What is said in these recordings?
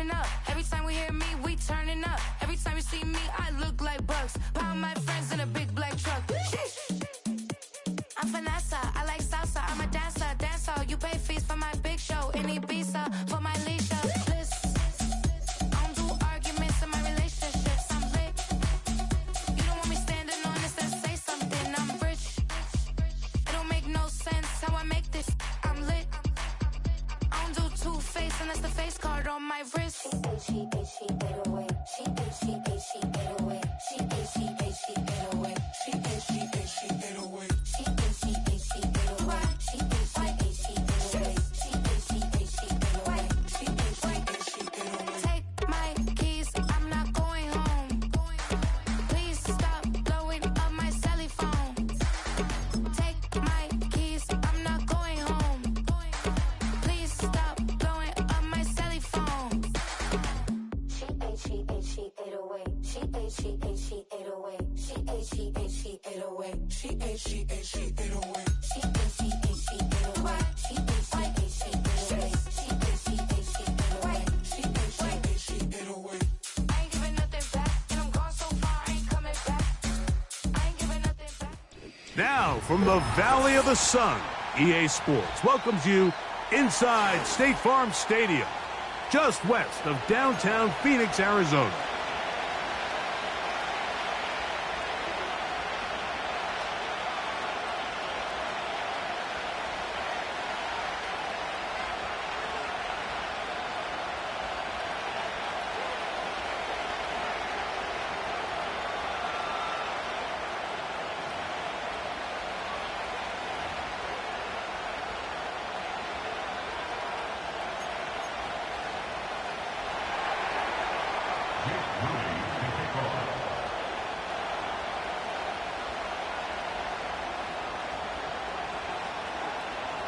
burning up. Every time we hear me, we turning up. Every time you see me, I look like bugs. Pound my friends in a big black truck. I'm Vanessa, I like salsa. I'm a dancer. You pay fees for my big show in Ibiza for my leisure. Listen, I don't do arguments in my relationships. I'm lit. You don't want me standing on this and say something. I'm rich. It don't make no sense how I make this. I'm lit. I don't do two-face unless the face card on my wrist. She 808. She 808. She 808. She 808. She 808. She 808. She 808. Take my keys, I'm not going home. Please stop blowing up my celly phone. Take my keys, I'm not going home. Please stop blowing up my celly phone. She 808. She 808. She 808. She 808. She 808. She 808. She 808. She 808. She 808. She 808. She 808. She 808. I ain't giving nothing back, and I'm gone so far, I ain't coming back. I ain't giving nothing back. Now, from the Valley of the Sun, EA Sports welcomes you inside State Farm Stadium, just west of downtown Phoenix, Arizona.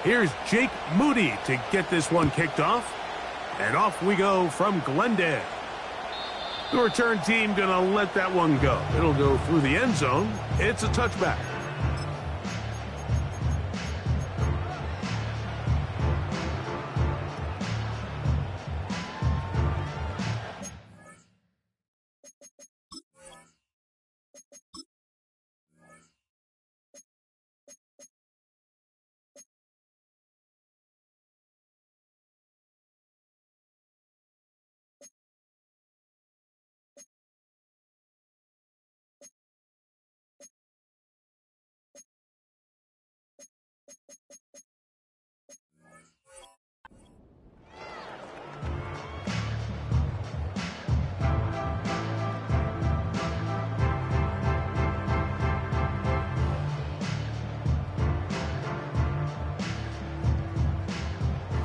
Here's Jake Moody to get this one kicked off. And off we go from Glendale. The return team gonna let that one go. It'll go through the end zone. It's a touchback.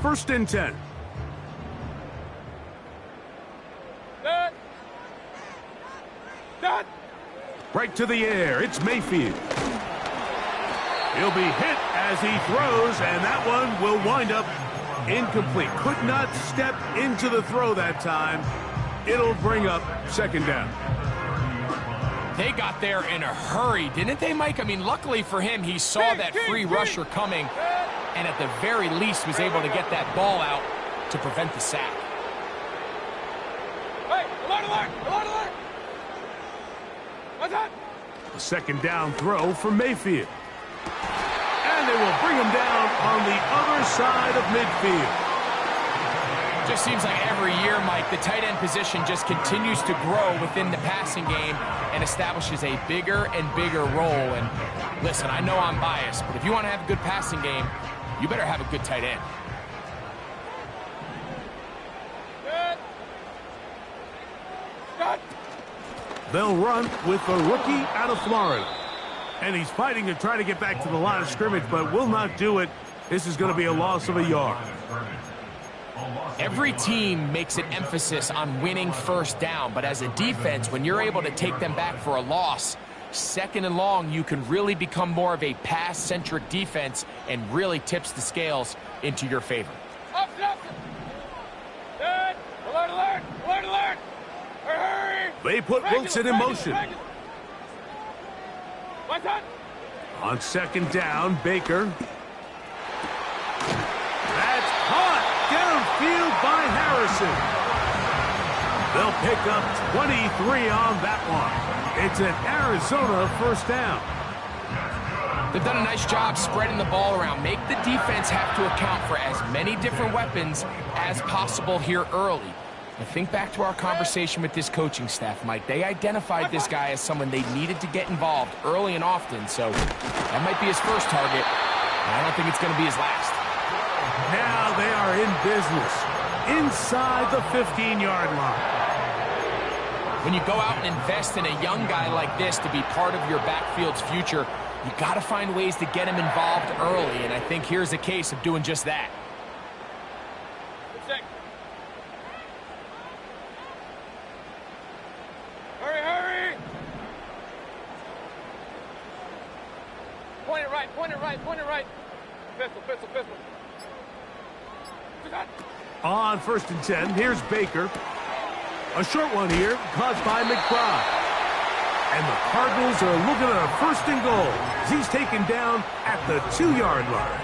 First and 10. Right to the air. It's Mayfield. He'll be hit as he throws, and that one will wind up incomplete. Could not step into the throw that time. It'll bring up second down. They got there in a hurry, didn't they, Mike? I mean, luckily for him, he saw that free rusher coming, and at the very least was able to get that ball out to prevent the sack. Hey, alert, alert, alert, alert! What's that? A second down throw for Mayfield. And they will bring him down on the other side of midfield. Just seems like every year, Mike, the tight end position just continues to grow within the passing game and establishes a bigger and bigger role. And listen, I know I'm biased, but if you want to have a good passing game, you better have a good tight end. Good. Good. They'll run with the rookie out of Florida. And he's fighting to try to get back to the line of scrimmage, but will not do it. This is going to be a loss of a yard. Every team makes an emphasis on winning first down, but as a defense, when you're able to take them back for a loss, second and long, you can really become more of a pass-centric defense and really tips the scales into your favor. Up. Good. Alert, alert, alert, alert. Hurry. They put Wilson in motion. What's that? On second down, Baker. That's caught downfield by Harrison. They'll pick up 23 on that one. It's an Arizona first down. They've done a nice job spreading the ball around. Make the defense have to account for as many different weapons as possible here early. And think back to our conversation with this coaching staff, Mike. They identified this guy as someone they needed to get involved early and often, so that might be his first target. I don't think it's going to be his last. Now they are in business inside the 15-yard line. When you go out and invest in a young guy like this to be part of your backfield's future, you got to find ways to get him involved early, and I think here's a case of doing just that. Hurry, hurry! Point it right, point it right, point it right. Pistol, pistol, pistol. On 1st and 10, here's Baker. A short one here, caught by McBride. And the Cardinals are looking at a 1st and goal as he's taken down at the 2-yard line.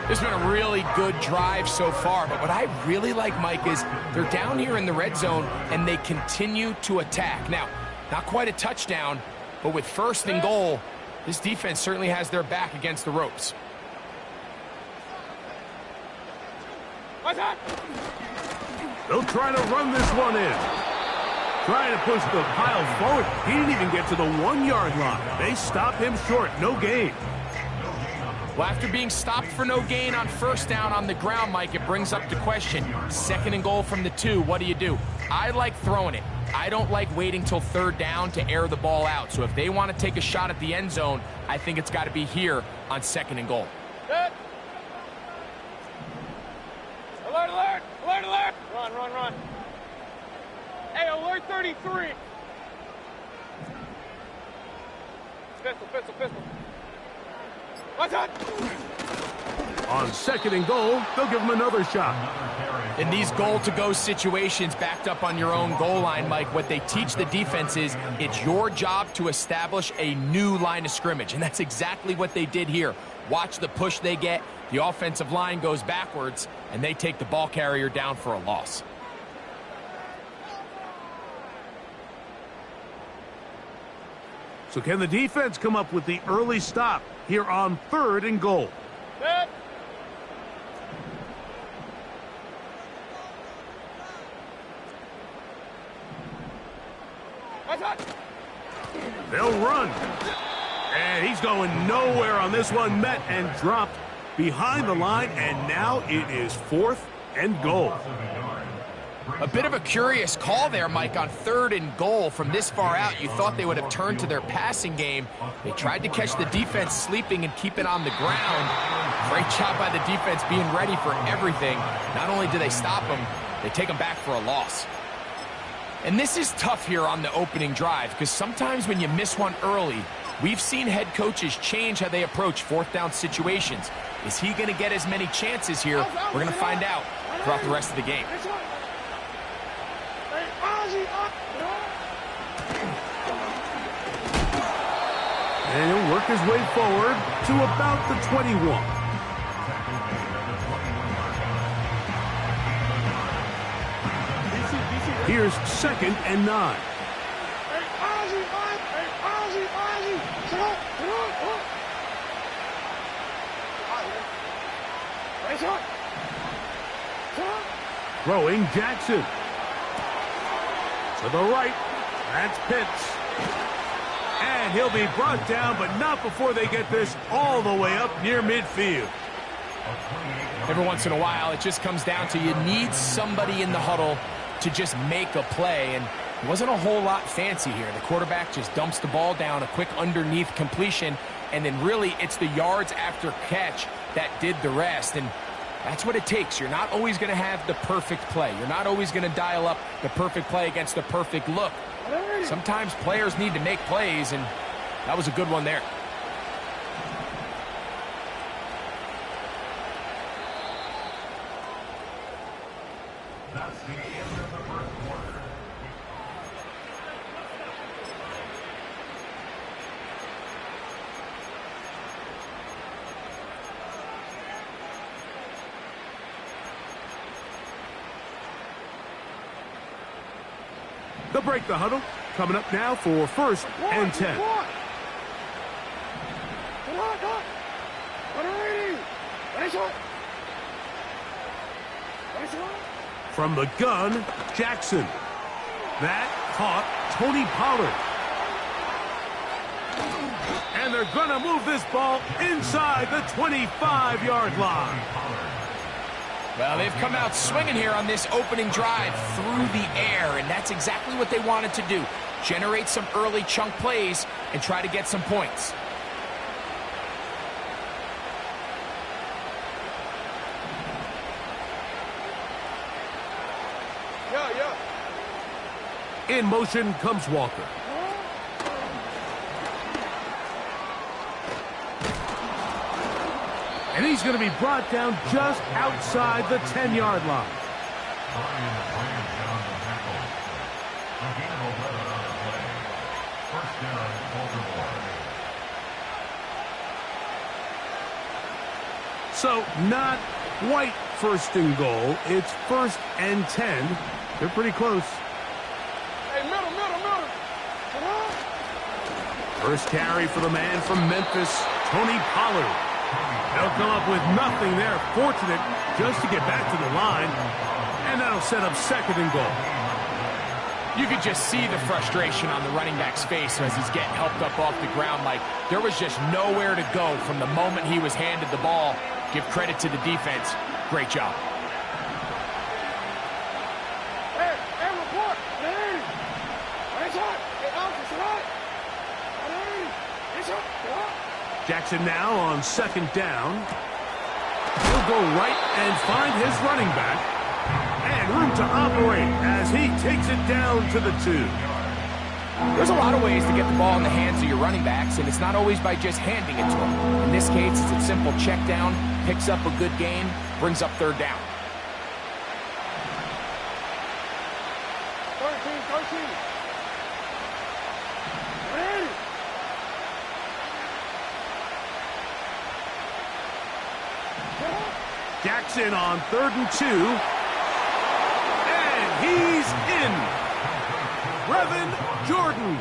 This has been a really good drive so far, but what I really like, Mike, is they're down here in the red zone and they continue to attack. Now, not quite a touchdown, but with 1st and goal, this defense certainly has their back against the ropes. They'll try to run this one in. Trying to push the pile forward. He didn't even get to the 1-yard line. They stop him short. No gain. Well, after being stopped for no gain on 1st down on the ground, Mike, it brings up the question. 2nd and goal from the 2, what do? I like throwing it. I don't like waiting till 3rd down to air the ball out. So if they want to take a shot at the end zone, I think it's got to be here on 2nd and goal. Good. Alert, alert, alert, alert. Run, run, run. Hey, alert 33. Pistol, pistol, pistol. What's up? On 2nd and goal, they'll give him another shot. In these goal-to-go situations backed up on your own goal line, Mike, what they teach the defense is it's your job to establish a new line of scrimmage, and that's exactly what they did here. Watch the push they get. The offensive line goes backwards, and they take the ball carrier down for a loss. So can the defense come up with the early stop here on 3rd and goal? Good. What's up? They'll run. And he's going nowhere on this one. Met and dropped behind the line, and now it is 4th and goal. A bit of a curious call there, Mike, on 3rd and goal from this far out. You thought they would have turned to their passing game. They tried to catch the defense sleeping and keep it on the ground. Great job by the defense being ready for everything. Not only do they stop them, they take them back for a loss. And this is tough here on the opening drive because sometimes when you miss one early, we've seen head coaches change how they approach 4th down situations. Is he going to get as many chances here? We're going to find out throughout the rest of the game. And he'll work his way forward to about the 21. Here's 2nd and 9. Throwing Jackson. To the right. That's Pitts. And he'll be brought down, but not before they get this all the way up near midfield. Every once in a while, it just comes down to you need somebody in the huddle to just make a play, and it wasn't a whole lot fancy here. The quarterback just dumps the ball down, a quick underneath completion, and then really it's the yards after catch that did the rest, and that's what it takes. You're not always going to have the perfect play. You're not always going to dial up the perfect play against the perfect look. Sometimes players need to make plays, and that was a good one there. They'll break the huddle. Coming up now for 1st and 10. From the gun, Jackson. That caught Tony Pollard. And they're going to move this ball inside the 25-yard line. Well, they've come out swinging here on this opening drive through the air, and that's exactly what they wanted to do. Generate some early chunk plays and try to get some points. In motion comes Walker. And he's going to be brought down just outside the 10-yard line. So not quite 1st and goal. It's 1st and 10. They're pretty close. Hey, middle. Come on. First carry for the man from Memphis, Tony Pollard. They'll come up with nothing there. Fortunate just to get back to the line. And that'll set up 2nd and goal. You could just see the frustration on the running back's face as he's getting helped up off the ground. Like, there was just nowhere to go from the moment he was handed the ball. Give credit to the defense. Great job. Hey, report. Hey. Jackson now on 2nd down. He'll go right and find his running back. And room to operate as he takes it down to the 2. There's a lot of ways to get the ball in the hands of your running backs, and it's not always by just handing it to them. In this case, it's a simple check down, picks up a good gain, brings up 3rd down. 13. Ready. Jackson on 3rd and 2. And he's in. Brevin Jordan.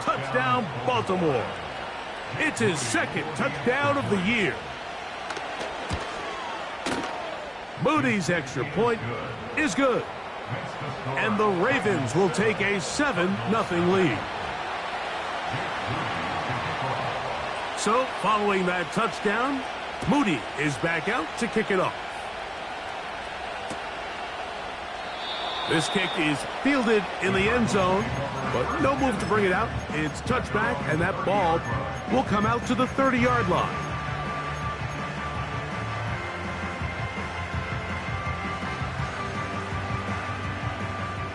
Touchdown, Baltimore. It's his 2nd touchdown of the year. Moody's extra point is good. And the Ravens will take a 7-0 lead. So, following that touchdown, Moody is back out to kick it off. This kick is fielded in the end zone, but no move to bring it out. It's touchback, and that ball will come out to the 30-yard line.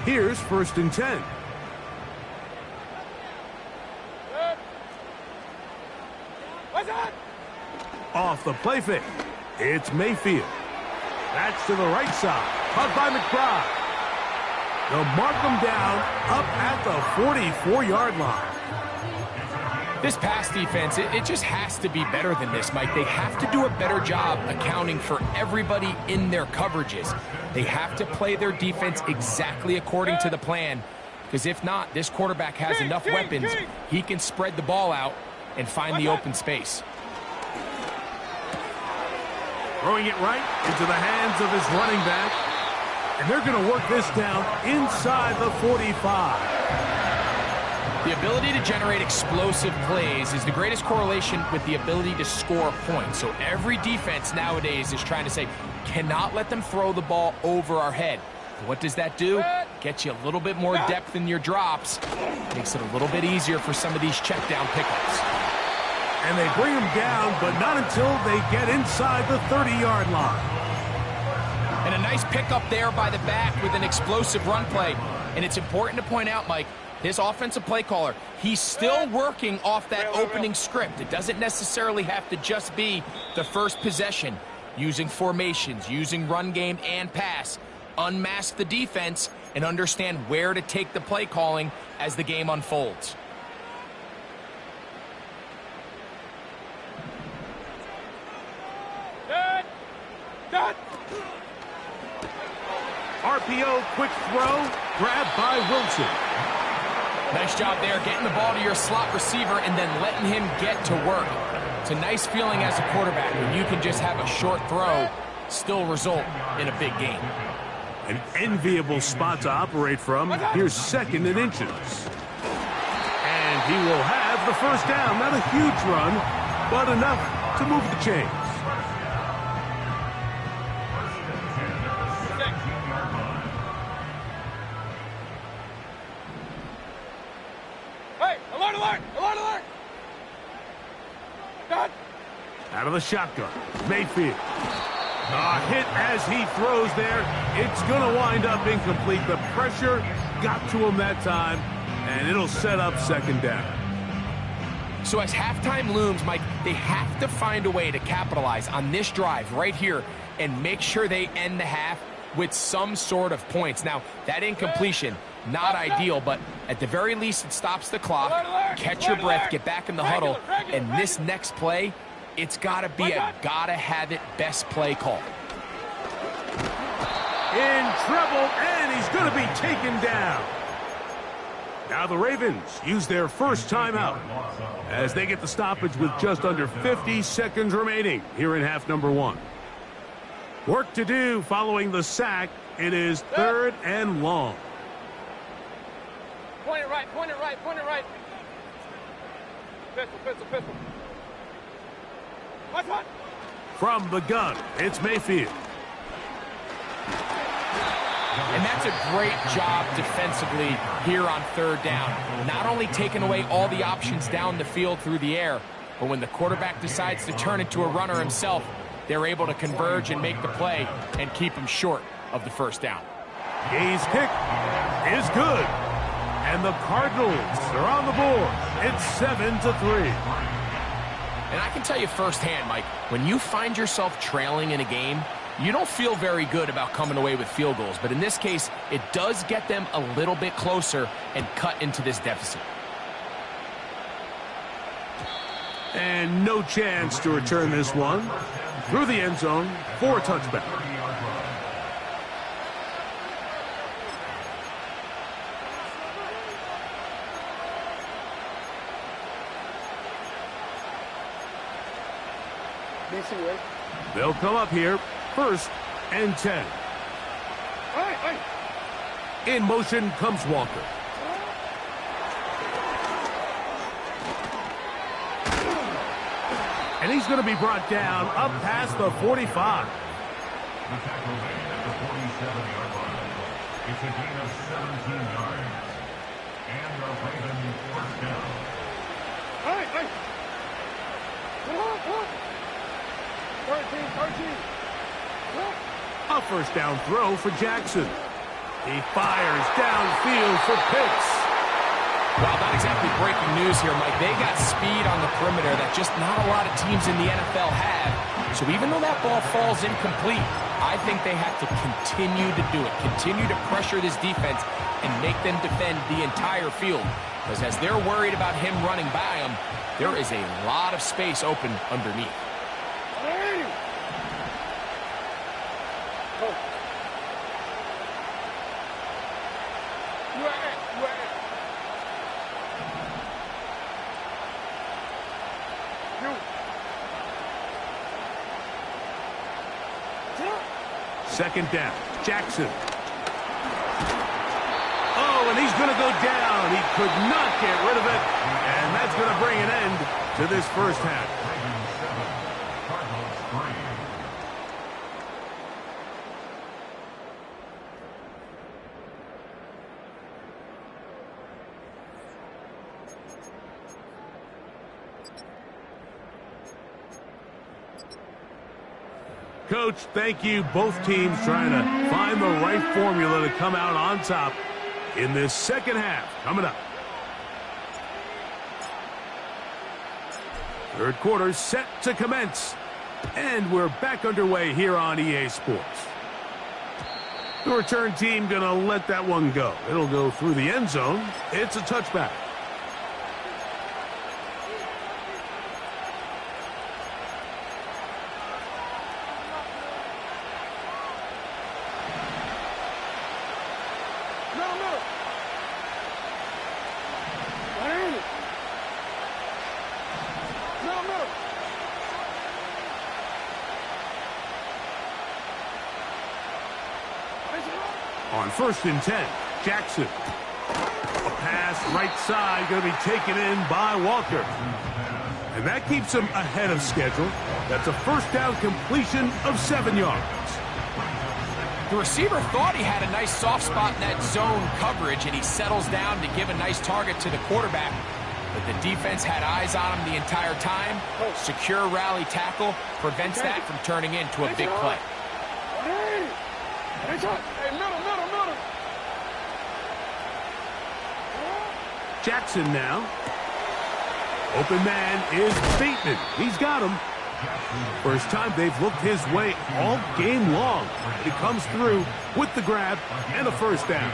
Here's 1st and 10. What's that? Off the play fake, it's Mayfield. That's to the right side, caught by McBride. They'll mark them down up at the 44-yard line. This pass defense, it just has to be better than this, Mike. They have to do a better job accounting for everybody in their coverages. They have to play their defense exactly according to the plan, because if not, this quarterback has enough weapons. He can spread the ball out and find the open space. Throwing it right into the hands of his running back. And they're going to work this down inside the 45. The ability to generate explosive plays is the greatest correlation with the ability to score points. So every defense nowadays is trying to say, cannot let them throw the ball over our head. What does that do? Get you a little bit more depth in your drops. Makes it a little bit easier for some of these check down pickups. And they bring him down, but not until they get inside the 30-yard line. And a nice pickup there by the back with an explosive run play. And it's important to point out, Mike, his offensive play caller, he's still working off that opening script. It doesn't necessarily have to just be the first possession. Using formations, using run game and pass. Unmask the defense and understand where to take the play calling as the game unfolds. RPO, quick throw, grabbed by Wilson. Nice job there, getting the ball to your slot receiver and then letting him get to work. It's a nice feeling as a quarterback when you can just have a short throw still result in a big game. An enviable spot to operate from. Here's 2nd and inches. And he will have the first down. Not a huge run, but enough to move the chains. Hey, alert, alert, alert, alert! God. Out of the shotgun, Mayfield. A hit as he throws there. It's going to wind up incomplete. The pressure got to him that time, and it'll set up 2nd down. So as halftime looms, Mike, they have to find a way to capitalize on this drive right here and make sure they end the half with some sort of points. Now, that incompletion, not ideal, but at the very least, it stops the clock. Catch your breath, get back in the huddle, and this next play, it's got to be a gotta-have-it best play call. In trouble, and he's going to be taken down. Now the Ravens use their first timeout as they get the stoppage with just under 50 seconds remaining here in half number 1. Work to do following the sack. It is 3rd and long. Point it right, point it right, point it right. Pistol, pistol, pistol. Watch, watch. From the gun, it's Mayfield. And that's a great job defensively here on 3rd down. Not only taking away all the options down the field through the air, but when the quarterback decides to turn into a runner himself, they're able to converge and make the play and keep him short of the 1st down. Gay's kick is good. And the Cardinals are on the board. It's 7-3. And I can tell you firsthand, Mike, when you find yourself trailing in a game, you don't feel very good about coming away with field goals. But in this case, it does get them a little bit closer and cut into this deficit. And no chance to return this one through the end zone for a touchback. They'll come up here, 1st and 10. In motion comes Walker. And he's going to be brought down up past the 45. The tackle made at the 47-yard line. It's a gain of 17 yards. And the Ravens 1st down. Hey! 13. A 1st down throw for Jackson. He fires downfield for Pitts. Well, not exactly breaking news here, Mike. They got speed on the perimeter that just not a lot of teams in the NFL have. So even though that ball falls incomplete, I think they have to continue to do it. Continue to pressure this defense and make them defend the entire field. Because as they're worried about him running by them, there is a lot of space open underneath. Second down, Jackson. Oh, and he's going to go down. He could not get rid of it, and that's going to bring an end to this 1st half. Coach, thank you. Both teams trying to find the right formula to come out on top in this 2nd half. Coming up. 3rd quarter set to commence. And we're back underway here on EA Sports. The return team going to let that one go. It'll go through the end zone. It's a touchback. first and 10. Jackson. A pass right side going to be taken in by Walker. And that keeps him ahead of schedule. That's a first down completion of 7 yards. The receiver thought he had a nice soft spot in that zone coverage, and he settles down to give a nice target to the quarterback. But the defense had eyes on him the entire time. Secure rally tackle prevents that from turning into a big play. Hey, middle. Jackson now. Open man is Bateman. He's got him. First time they've looked his way all game long. He comes through with the grab and a first down.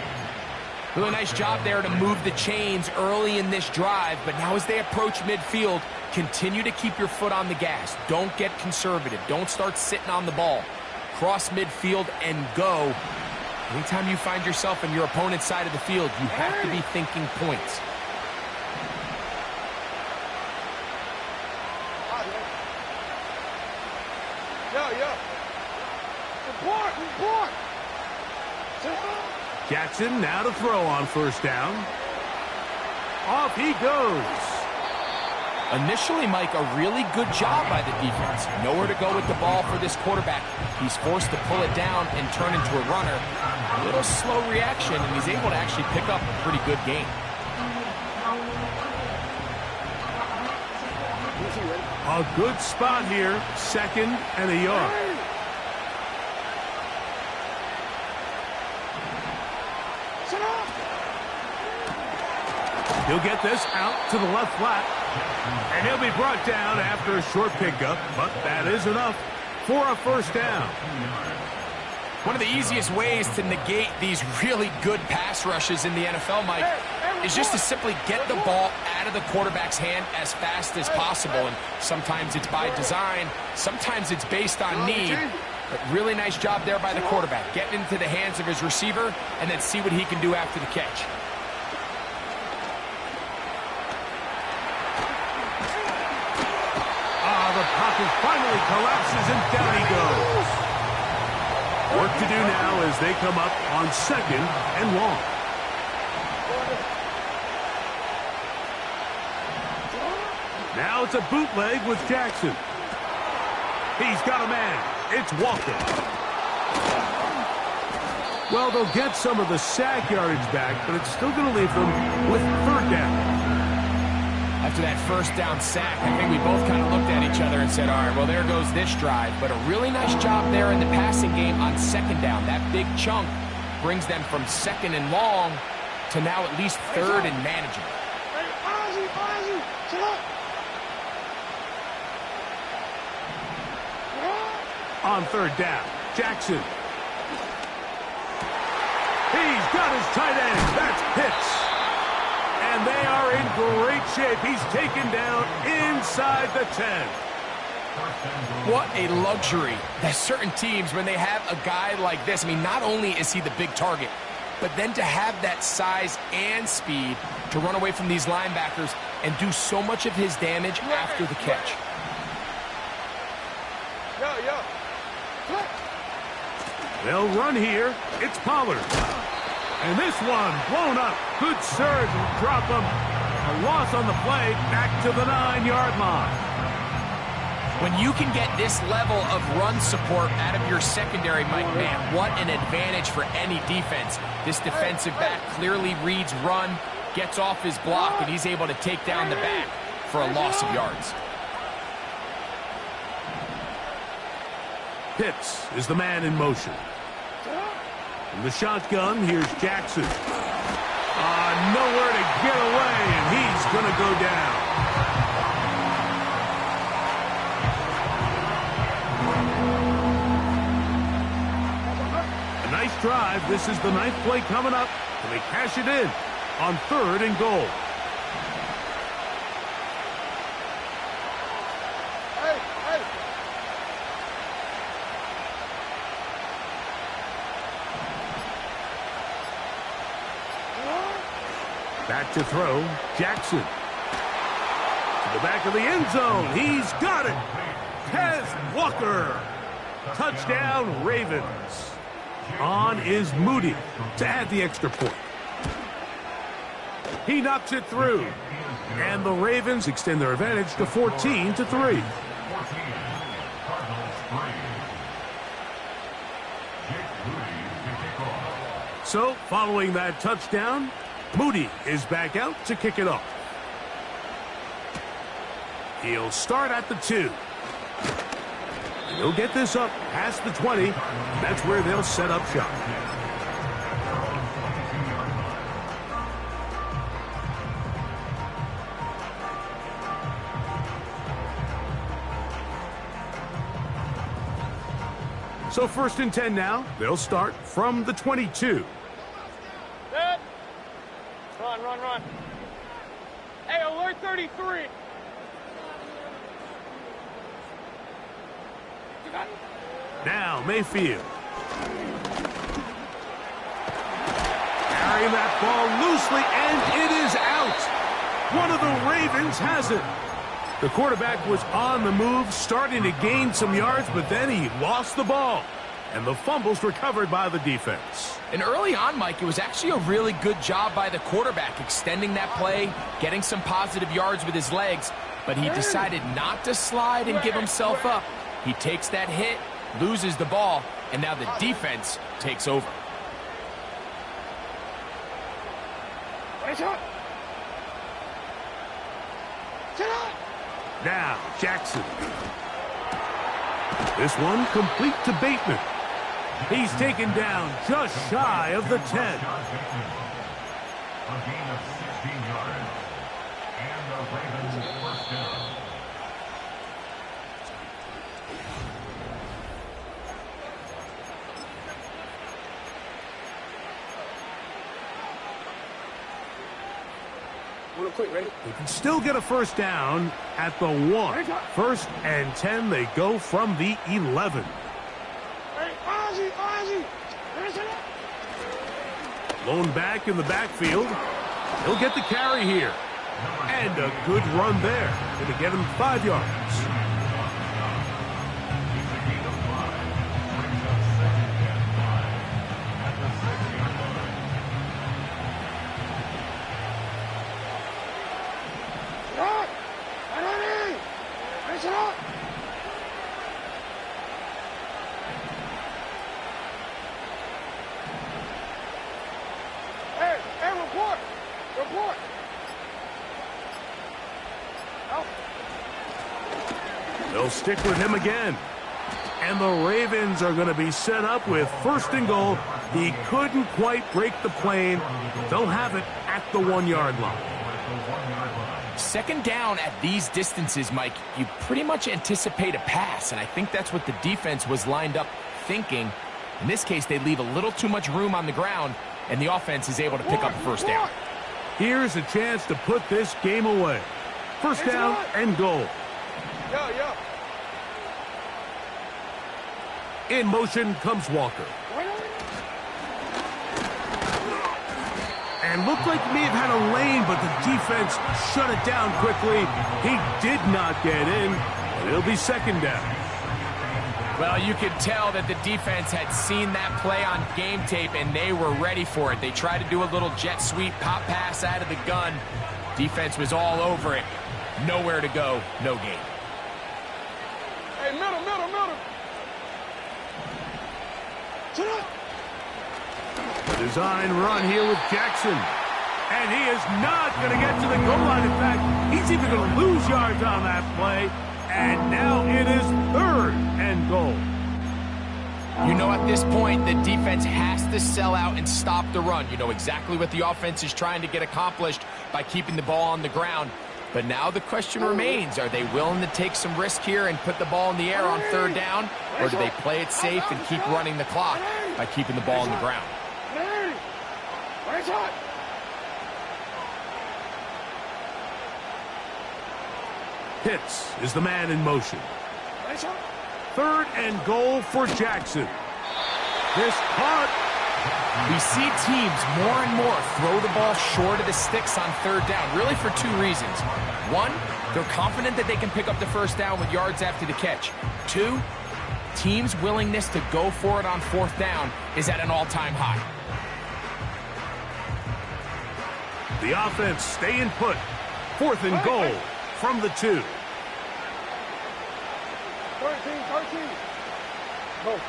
Really nice job there to move the chains early in this drive, but now as they approach midfield, continue to keep your foot on the gas. Don't get conservative. Don't start sitting on the ball. Cross midfield and go. Anytime you find yourself on your opponent's side of the field, you have to be thinking points. Yeah. Report. Jackson now to throw on first down. Off he goes. Initially, Mike, a really good job by the defense. Nowhere to go with the ball for this quarterback. He's forced to pull it down and turn into a runner. A little slow reaction, and he's able to actually pick up a pretty good game. A good spot here. 2nd and a yard. He'll get this out to the left flat. And he'll be brought down after a short pickup, but that is enough for a first down. One of the easiest ways to negate these really good pass rushes in the NFL, Mike, is just to simply get the ball out of the quarterback's hand as fast as possible. And sometimes it's by design, sometimes it's based on need. But really nice job there by the quarterback, getting into the hands of his receiver and then see what he can do after the catch. The pocket finally collapses and down he goes. Work to do now as they come up on 2nd and long. Now it's a bootleg with Jackson. He's got a man. It's Walker. Well, they'll get some of the sack yardage back, but it's still going to leave them with 3rd down. After that first down sack, I think we both kind of looked at each other and said, all right, well, there goes this drive. But a really nice job there in the passing game on 2nd down. That big chunk brings them from 2nd and long to now at least 3rd and manageable. On 3rd down, Jackson. He's got his tight end. That's Pitts. And they are in great shape. He's taken down inside the 10. What a luxury that certain teams, when they have a guy like this, I mean, not only is he the big target, but then to have that size and speed to run away from these linebackers and do so much of his damage after the catch. They'll run here. It's Pollard. And this one blown up. Good surge and drop him. A loss on the play back to the 9-yard line. When you can get this level of run support out of your secondary, Mike, man, what an advantage for any defense. This defensive back clearly reads run, gets off his block, and he's able to take down the back for a loss of yards. Pitts is the man in motion. From the shotgun, here's Jackson. Nowhere to get away, and he's going to go down. A nice drive. This is the 9th play coming up, and they cash it in on 3rd and goal. Back to throw, Jackson. To the back of the end zone. He's got it. Tez Walker. Touchdown, Ravens. On is Moody to add the extra point. He knocks it through. And the Ravens extend their advantage to 14-3. So, following that touchdown, Moody is back out to kick it off. He'll start at the 2. He'll get this up past the 20. That's where they'll set up shop. So 1st and 10 now. They'll start from the 22. Set. Run, run, run. Hey, alert 33. Now Mayfield. Carrying that ball loosely, and it is out. One of the Ravens has it. The quarterback was on the move, starting to gain some yards, but then he lost the ball. And the fumble's recovered by the defense. And early on, Mike, it was actually a really good job by the quarterback, extending that play, getting some positive yards with his legs, but he decided not to slide and give himself up. He takes that hit, loses the ball, and now the defense takes over. Now, Jackson. This one complete to Bateman. He's taken down just shy of the 10. A gain of 16 yards. And the Ravens first down. Real quick, ready? They can still get a first down at the 1. 1st and 10, they go from the 11. Lone back in the backfield. He'll get the carry here. And a good run there. Going to get him 5 yards. They'll stick with him again. And the Ravens are going to be set up with 1st and goal. He couldn't quite break the plane. They'll have it at the 1-yard line. 2nd down at these distances, Mike, you pretty much anticipate a pass, and I think that's what the defense was lined up thinking. In this case, they leave a little too much room on the ground, and the offense is able to pick up a 1st down. Here's a chance to put this game away. 1st down and goal. In motion comes Walker. And looked like he may have had a lane, but the defense shut it down quickly. He did not get in, and it'll be 2nd down. Well, you could tell that the defense had seen that play on game tape, and they were ready for it. They tried to do a little jet sweep, pop pass out of the gun. Defense was all over it. Nowhere to go, no gain. Hey, middle. Design run here with Jackson. And he is not going to get to the goal line. In fact, he's even going to lose yards on that play. And now it is 3rd and goal. You know, at this point, the defense has to sell out and stop the run. You know exactly what the offense is trying to get accomplished by keeping the ball on the ground. But now the question remains, are they willing to take some risk here and put the ball in the air on 3rd down? Or do they play it safe and keep running the clock by keeping the ball on the ground? Pitts is the man in motion. 3rd and goal for Jackson. This caught. We see teams more and more throw the ball short of the sticks on 3rd down, really for 2 reasons. 1, they're confident that they can pick up the 1st down with yards after the catch. 2, teams' willingness to go for it on 4th down is at an all-time high. The offense staying put. 4th and goal from the 2. 13, go.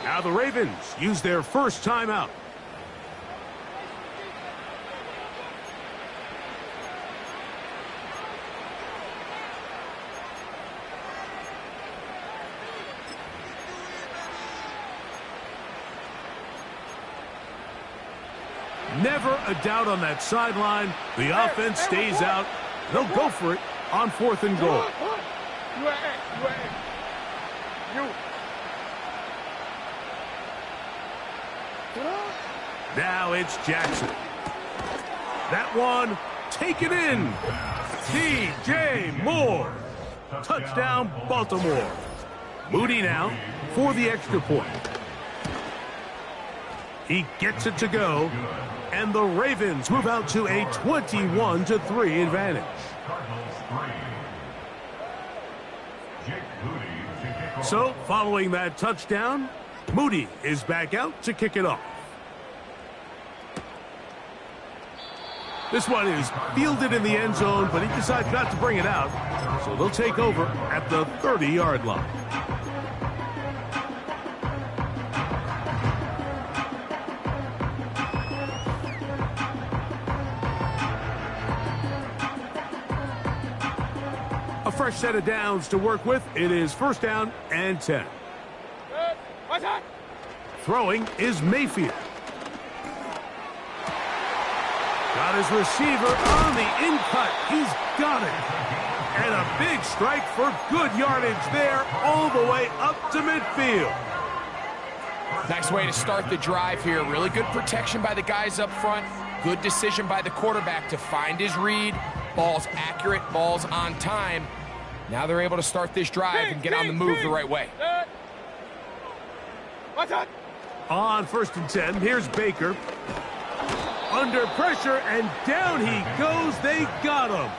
Now the Ravens use their first timeout. Never a doubt on that sideline. The offense stays out. They'll go for it on 4th and goal. Now it's Jackson. That one taken in. DJ Moore. Touchdown, Baltimore. Moody now for the extra point. He gets it to go, and the Ravens move out to a 21-3 advantage. So, following that touchdown, Moody is back out to kick it off. This one is fielded in the end zone, but he decides not to bring it out, so they'll take over at the 30-yard line. A fresh set of downs to work with. It is 1st down and 10. Throwing is Mayfield. Got his receiver on the in-cut. He's got it. And a big strike for good yardage there all the way up to midfield. Nice way to start the drive here. Really good protection by the guys up front. Good decision by the quarterback to find his read. Ball's accurate, ball's on time. Now they're able to start this drive and get on the move the right way. On 1st and 10, here's Baker. Under pressure, and down he goes. They got him.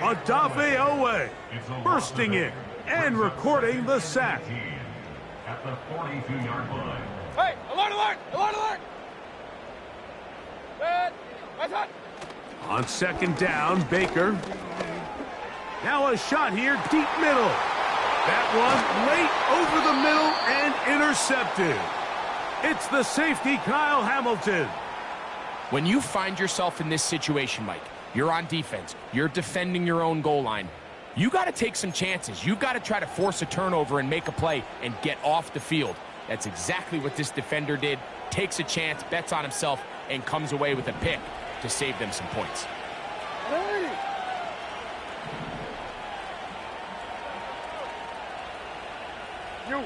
Odafe Owe bursting in and recording the sack. At the 42-yard line. Hey, alert, alert, alert, alert. On 2nd down, Baker. Now a shot here, deep middle. That one late over the middle and intercepted. It's the safety, Kyle Hamilton. When you find yourself in this situation, Mike, you're on defense, you're defending your own goal line, you got to take some chances. You got to try to force a turnover and make a play and get off the field. That's exactly what this defender did. Takes a chance, bets on himself, and comes away with a pick to save them some points. Hey. You.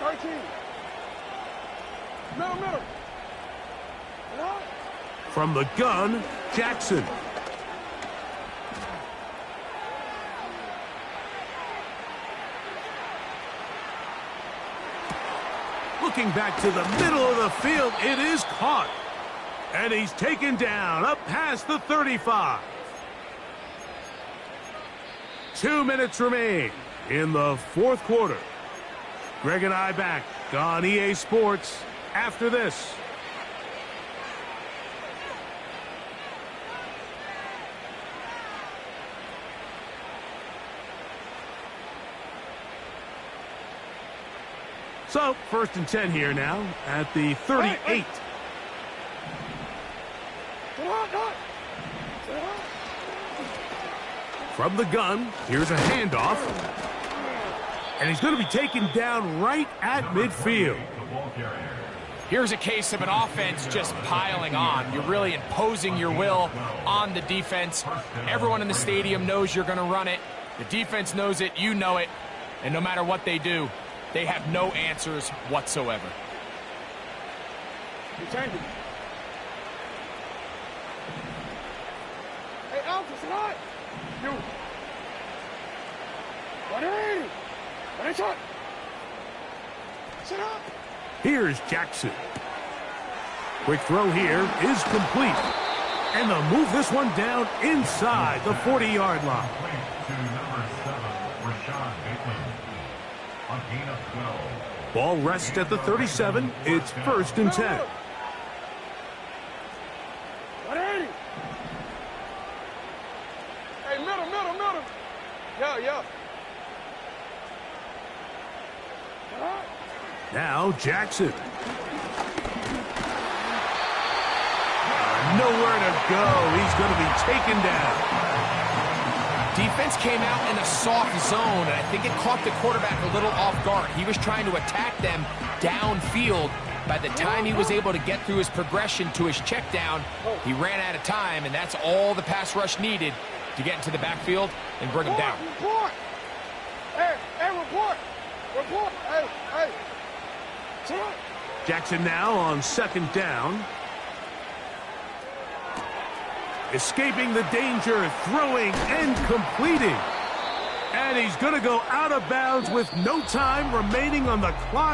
13. Middle. From the gun, Jackson. Looking back to the middle of the field, it is caught. And he's taken down up past the 35. 2 minutes remain in the 4th quarter. Greg and I back on EA Sports after this. So, 1st and 10 here now at the 38. From the gun, here's a handoff. And he's going to be taken down right at midfield. Here's a case of an offense just piling on. You're really imposing your will on the defense. Everyone in the stadium knows you're going to run it. The defense knows it, you know it. And no matter what they do, they have no answers whatsoever. Hey, Alpha, sit on. You. 180. 1 shot. Sit up. Here's Jackson. Quick throw here is complete. And they'll move this one down inside the 40-yard line. To number 7, Rashad Bateman. A gain of 12. Ball rests at the 37. It's 1st and 10. Hey, middle. Yeah. Now Jackson. Nowhere to go. He's going to be taken down. Defense came out in a soft zone, and I think it caught the quarterback a little off guard. He was trying to attack them downfield. By the time he was able to get through his progression to his check down, he ran out of time, and that's all the pass rush needed to get into the backfield and bring him down. Report! Hey, report! Report! Hey! Jackson now on 2nd down. Escaping the danger, throwing and completing. And he's going to go out of bounds with no time remaining on the clock.